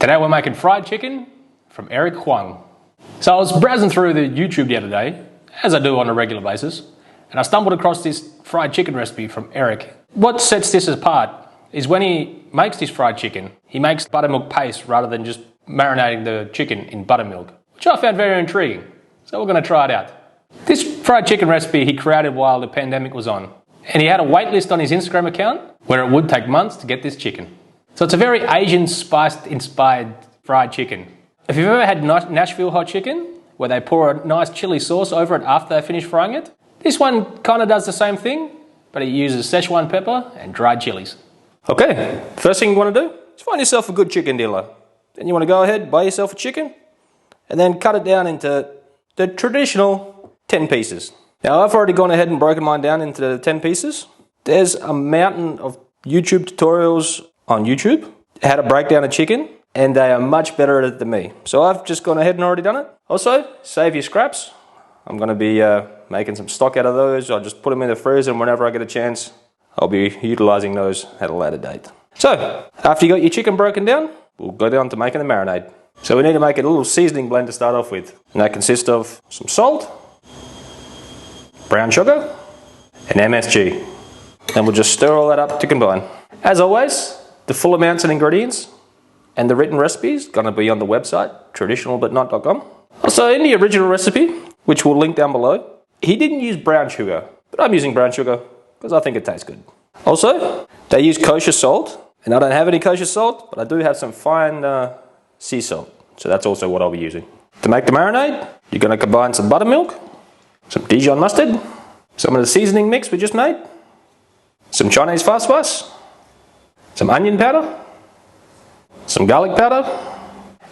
Today we're making fried chicken from Huang. So I was browsing through the YouTube the other day, as I do on a regular basis, and I stumbled across this fried chicken recipe from Eric. What sets this apart is when he makes this fried chicken, he makes buttermilk paste rather than just marinating the chicken in buttermilk, which I found very intriguing. So we're going to try it out. This fried chicken recipe he created while the pandemic was on, and he had a wait list on his Instagram account where it would take months to get this chicken. So it's a very Asian spiced inspired fried chicken. If you've ever had Nashville hot chicken, where they pour a nice chili sauce over it after they finish frying it, this one kind of does the same thing, but it uses Szechuan pepper and dried chilies. Okay, first thing you want to do is find yourself a good chicken dealer. Then you want to go ahead, buy yourself a chicken, and then cut it down into the traditional 10 pieces. Now I've already gone ahead and broken mine down into the 10 pieces. There's a mountain of YouTube tutorials on YouTube how to break down a chicken, and they are much better at it than me. So I've just gone ahead and already done it. Also, save your scraps. I'm going to be making some stock out of those. I'll just put them in the freezer, and whenever I get a chance, I'll be utilising those at a later date. So, after you got your chicken broken down, we'll go down to making the marinade. So we need to make it a little seasoning blend to start off with. And that consists of some salt, brown sugar, and MSG. And we'll just stir all that up to combine. As always, the full amounts and ingredients and the written recipes going to be on the website, traditionalbutnot.com. Also, in the original recipe, which we'll link down below, he didn't use brown sugar, but I'm using brown sugar because I think it tastes good. Also, they use kosher salt, and I don't have any kosher salt, but I do have some fine sea salt, so that's also what I'll be using. To make the marinade, you're going to combine some buttermilk, some Dijon mustard, some of the seasoning mix we just made, some Chinese fast spice, some onion powder, some garlic powder,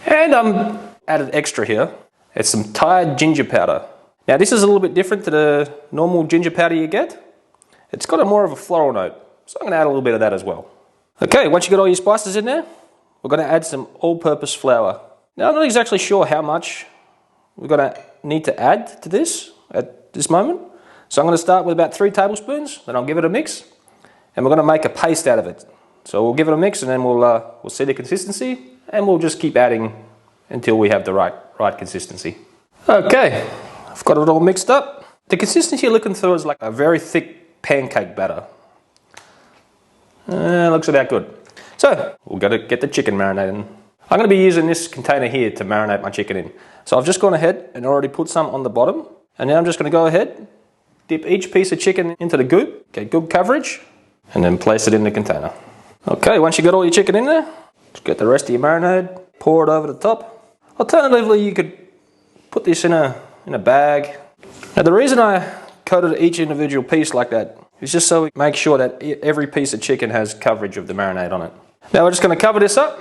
and added extra here. It's some Thai ginger powder. Now this is a little bit different to the normal ginger powder you get. It's got a more of a floral note, so I'm going to add a little bit of that as well. Okay, once you got all your spices in there, we're going to add some all-purpose flour. Now I'm not exactly sure how much we're going to need to add to this at this moment. So I'm going to start with about 3 tablespoons, then I'll give it a mix, and we're going to make a paste out of it. So we'll give it a mix, and then we'll see the consistency, and we'll just keep adding until we have the right consistency. Okay, I've got it all mixed up. The consistency you're looking for is like a very thick pancake batter. Looks about good. So we'll go to get the chicken marinated. I'm going to be using this container here to marinate my chicken in. So I've just gone ahead and already put some on the bottom, and now I'm just going to go ahead, dip each piece of chicken into the goop, get good coverage, and then place it in the container. Okay, once you got all your chicken in there, just get the rest of your marinade, pour it over the top. Alternatively, you could put this in a bag. Now the reason I coated each individual piece like that is just so we make sure that every piece of chicken has coverage of the marinade on it. Now we're just going to cover this up,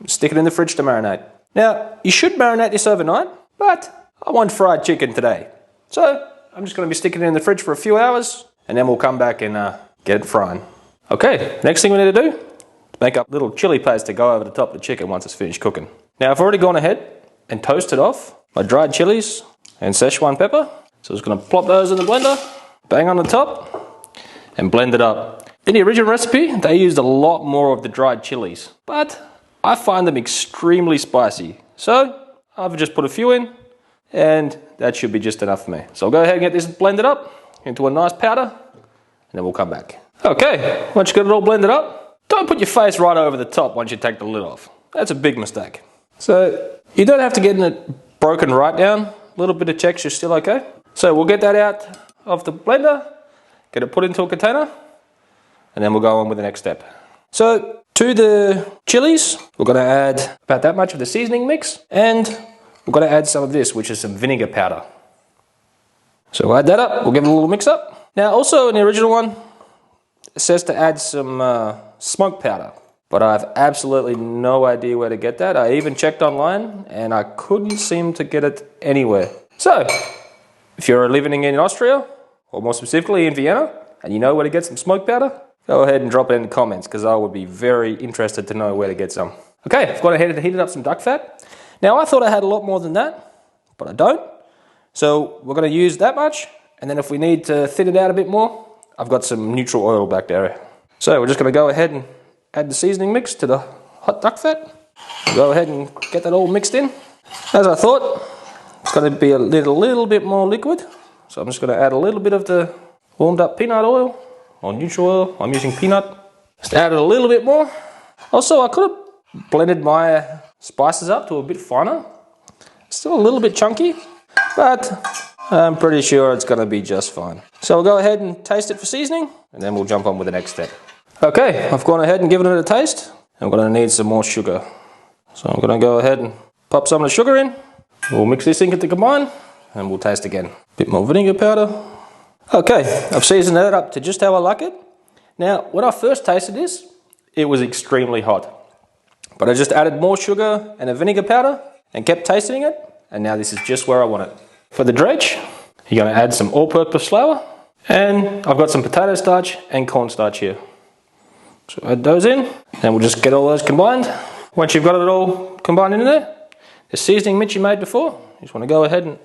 stick it in the fridge to marinate. Now you should marinate this overnight, but I want fried chicken today. So I'm just going to be sticking it in the fridge for a few hours, and then we'll come back and get it frying. Okay, next thing we need to do is make up a little chili paste to go over the top of the chicken once it's finished cooking. Now I've already gone ahead and toasted off my dried chilies and Szechuan pepper. So I'm just going to plop those in the blender, bang on the top, and blend it up. In the original recipe, they used a lot more of the dried chilies, but I find them extremely spicy. So I've just put a few in, and that should be just enough for me. So I'll go ahead and get this blended up into a nice powder, and then we'll come back. Okay, once you got it all blended up, don't put your face right over the top once you take the lid off. That's a big mistake. So you don't have to get it broken right down. A little bit of texture is still okay. So we'll get that out of the blender, get it put into a container, and then we'll go on with the next step. So to the chilies, we're going to add about that much of the seasoning mix, and we're going to add some of this, which is some vinegar powder. So we'll add that up, we'll give it a little mix up. Now also in the original one, it says to add some smoke powder, but I have absolutely no idea where to get that. I even checked online and I couldn't seem to get it anywhere. So, if you're living in Austria, or more specifically in Vienna, and you know where to get some smoke powder, go ahead and drop it in the comments because I would be very interested to know where to get some. Okay, I've gone ahead and heated up some duck fat. Now I thought I had a lot more than that, but I don't. So we're going to use that much, and then if we need to thin it out a bit more, I've got some neutral oil back there. So we're just going to go ahead and add the seasoning mix to the hot duck fat. Go ahead and get that all mixed in. As I thought, it's going to be a little bit more liquid. So I'm just going to add a little bit of the warmed up peanut oil or neutral oil. I'm using peanut. Just add it a little bit more. Also, I could have blended my spices up to a bit finer. Still a little bit chunky, but I'm pretty sure it's going to be just fine. So we'll go ahead and taste it for seasoning, and then we'll jump on with the next step. Okay, I've gone ahead and given it a taste. I'm going to need some more sugar. So I'm going to go ahead and pop some of the sugar in. We'll mix this in to combine, and we'll taste again. Bit more vinegar powder. Okay, I've seasoned that up to just how I like it. Now, when I first tasted this, it was extremely hot. But I just added more sugar and a vinegar powder and kept tasting it, and now this is just where I want it. For the dredge, you're going to add some all-purpose flour, and I've got some potato starch and cornstarch here. So add those in, and we'll just get all those combined. Once you've got it all combined in there, the seasoning mix you made before, you just want to go ahead and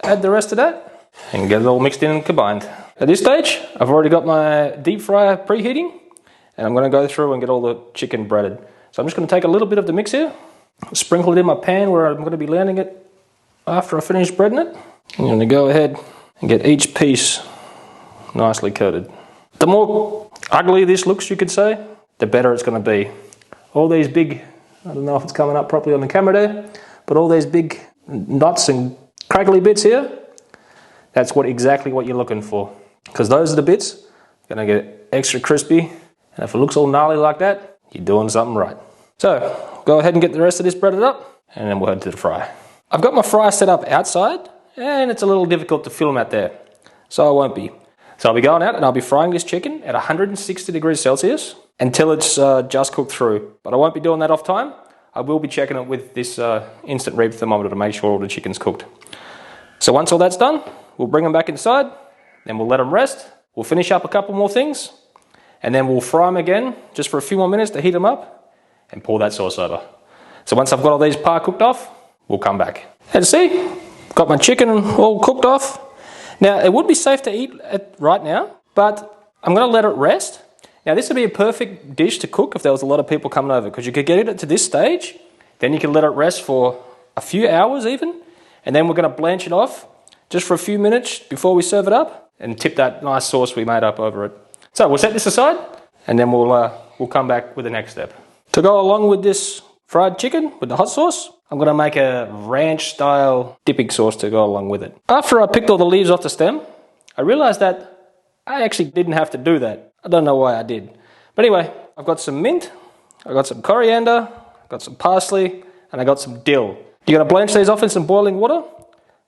add the rest of that and get it all mixed in and combined. At this stage, I've already got my deep fryer preheating, and I'm going to go through and get all the chicken breaded. So I'm just going to take a little bit of the mix here, sprinkle it in my pan where I'm going to be landing it after I finish breading it. I'm going to go ahead and get each piece nicely coated. The more ugly this looks, you could say, the better it's going to be. All these big, I don't know if it's coming up properly on the camera there, but all these big nuts and crackly bits here, that's exactly what you're looking for. Because those are the bits going to get extra crispy, and if it looks all gnarly like that, you're doing something right. So, go ahead and get the rest of this breaded up, and then we'll head to the fry. I've got my fry set up outside, and it's a little difficult to film out there, so I won't be. So I'll be going out and I'll be frying this chicken at 160 degrees Celsius until it's just cooked through. But I won't be doing that off time. I will be checking it with this instant read thermometer to make sure all the chicken's cooked. So once all that's done, we'll bring them back inside, then we'll let them rest. We'll finish up a couple more things, and then we'll fry them again just for a few more minutes to heat them up and pour that sauce over. So once I've got all these par cooked off, we'll come back. And see, got my chicken all cooked off. Now, it would be safe to eat it right now, but I'm going to let it rest. Now, this would be a perfect dish to cook if there was a lot of people coming over, because you could get it to this stage, then you can let it rest for a few hours even, and then we're going to blanch it off just for a few minutes before we serve it up and tip that nice sauce we made up over it. So we'll set this aside, and then we'll come back with the next step. To go along with this fried chicken with the hot sauce, I'm going to make a ranch-style dipping sauce to go along with it. After I picked all the leaves off the stem, I realised that I actually didn't have to do that. I don't know why I did. But anyway, I've got some mint, I've got some coriander, I've got some parsley, and I got some dill. You're going to blanch these off in some boiling water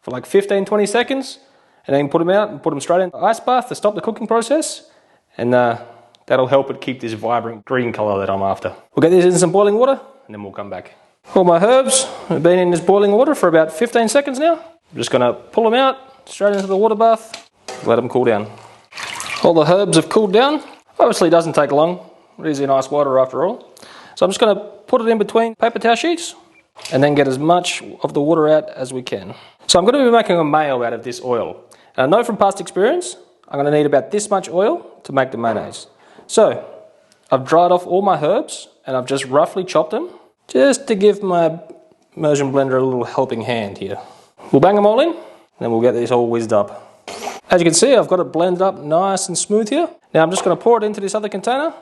for like 15-20 seconds, and then put them out and put them straight in the ice bath to stop the cooking process, and that'll help it keep this vibrant green colour that I'm after. We'll get these in some boiling water, and then we'll come back. All my herbs have been in this boiling water for about 15 seconds now. I'm just going to pull them out, straight into the water bath, let them cool down. All the herbs have cooled down. Obviously it doesn't take long. It is in ice water after all. So I'm just going to put it in between paper towel sheets and then get as much of the water out as we can. So I'm going to be making a mayo out of this oil. And I know from past experience, I'm going to need about this much oil to make the mayonnaise. So I've dried off all my herbs and I've just roughly chopped them, just to give my immersion blender a little helping hand here. We'll bang them all in, and then we'll get this all whizzed up. As you can see, I've got it blended up nice and smooth here. Now I'm just going to pour it into this other container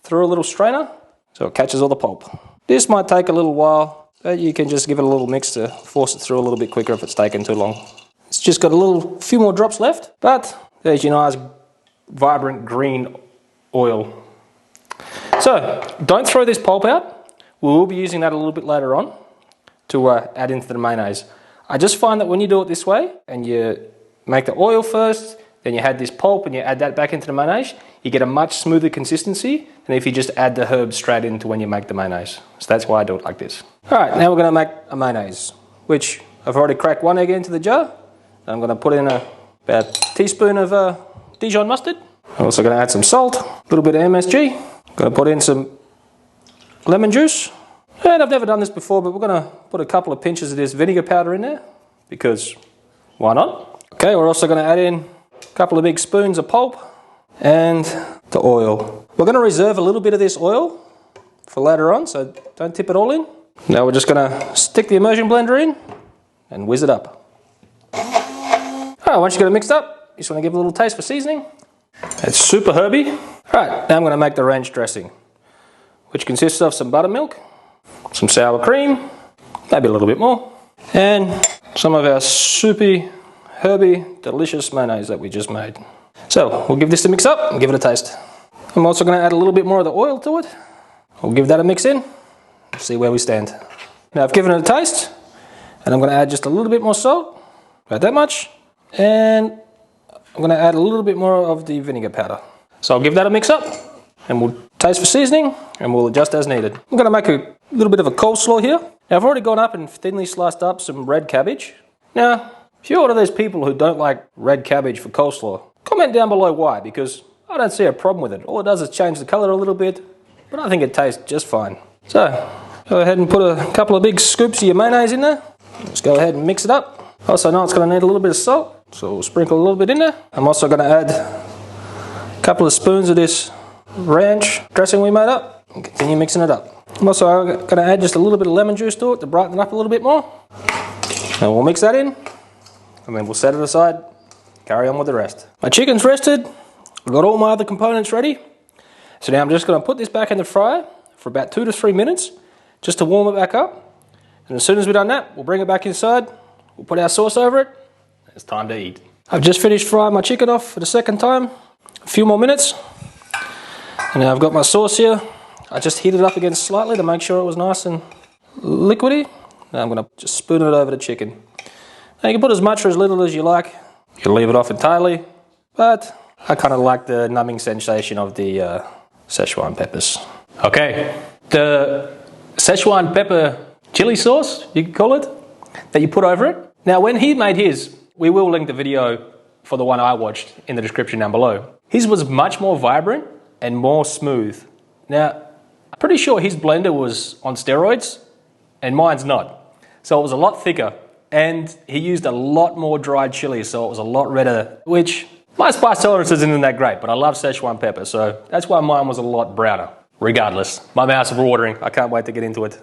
through a little strainer so it catches all the pulp. This might take a little while, but you can just give it a little mix to force it through a little bit quicker if it's taken too long. It's just got a few more drops left, but there's your nice vibrant green oil. So don't throw this pulp out. We will be using that a little bit later on to add into the mayonnaise. I just find that when you do it this way, and you make the oil first, then you add this pulp and you add that back into the mayonnaise, you get a much smoother consistency than if you just add the herbs straight into when you make the mayonnaise. So that's why I do it like this. Alright, now we're going to make a mayonnaise, which I've already cracked one egg into the jar. I'm going to put in about a teaspoon of Dijon mustard. I'm also going to add some salt, a little bit of MSG. I'm going to put in some lemon juice, and I've never done this before, but we're going to put a couple of pinches of this vinegar powder in there, because why not? Okay, we're also going to add in a couple of big spoons of pulp and the oil. We're going to reserve a little bit of this oil for later on, so don't tip it all in. Now we're just gonna stick the immersion blender in and whiz it up. Alright, once you got it mixed up, you just wanna give it a little taste for seasoning. It's super herby. Alright, now I'm gonna make the ranch dressing, which consists of some buttermilk, some sour cream, maybe a little bit more, and some of our soupy, herby, delicious mayonnaise that we just made. So we'll give this a mix up and give it a taste. I'm also going to add a little bit more of the oil to it. We'll give that a mix in, see where we stand. Now I've given it a taste, and I'm going to add just a little bit more salt, about that much, and I'm going to add a little bit more of the vinegar powder. So I'll give that a mix up, and we'll taste for seasoning, and we'll adjust as needed. I'm going to make a little bit of a coleslaw here. Now I've already gone up and thinly sliced up some red cabbage. Now, if you're one of those people who don't like red cabbage for coleslaw, comment down below why, because I don't see a problem with it. All it does is change the colour a little bit, but I think it tastes just fine. So, go ahead and put a couple of big scoops of your mayonnaise in there. Let's go ahead and mix it up. Also know it's going to need a little bit of salt, so we'll sprinkle a little bit in there. I'm also going to add a couple of spoons of this ranch dressing we made up and continue mixing it up. I'm also going to add just a little bit of lemon juice to it to brighten it up a little bit more. And we'll mix that in, and then we'll set it aside, carry on with the rest. My chicken's rested, I've got all my other components ready. So now I'm just going to put this back in the fryer for about 2 to 3 minutes, just to warm it back up. And as soon as we've done that, we'll bring it back inside, we'll put our sauce over it, and it's time to eat. I've just finished frying my chicken off for the second time, a few more minutes. And now I've got my sauce here. I just heated it up again slightly to make sure it was nice and liquidy. Now I'm going to just spoon it over the chicken. Now you can put as much or as little as you like. You can leave it off entirely, but I kind of like the numbing sensation of the Szechuan peppers. Okay, the Szechuan pepper chili sauce, you could call it, that you put over it. Now when he made his, we will link the video for the one I watched in the description down below. His was much more vibrant and more smooth. Now, I'm pretty sure his blender was on steroids and mine's not. So it was a lot thicker, and he used a lot more dried chili, so it was a lot redder, which my spice tolerance isn't that great, but I love Szechuan pepper, so that's why mine was a lot browner. Regardless, my mouth's watering. I can't wait to get into it.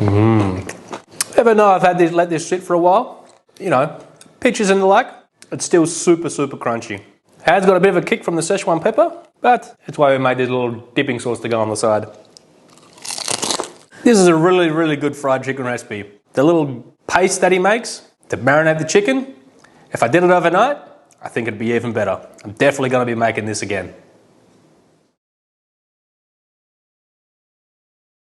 Even though I've had this, let this sit for a while, you know, pictures and the like, it's still super, super crunchy. It has got a bit of a kick from the Szechuan pepper, but that's why we made this little dipping sauce to go on the side. This is a really, really good fried chicken recipe. The little paste that he makes to marinate the chicken, if I did it overnight, I think it'd be even better. I'm definitely going to be making this again.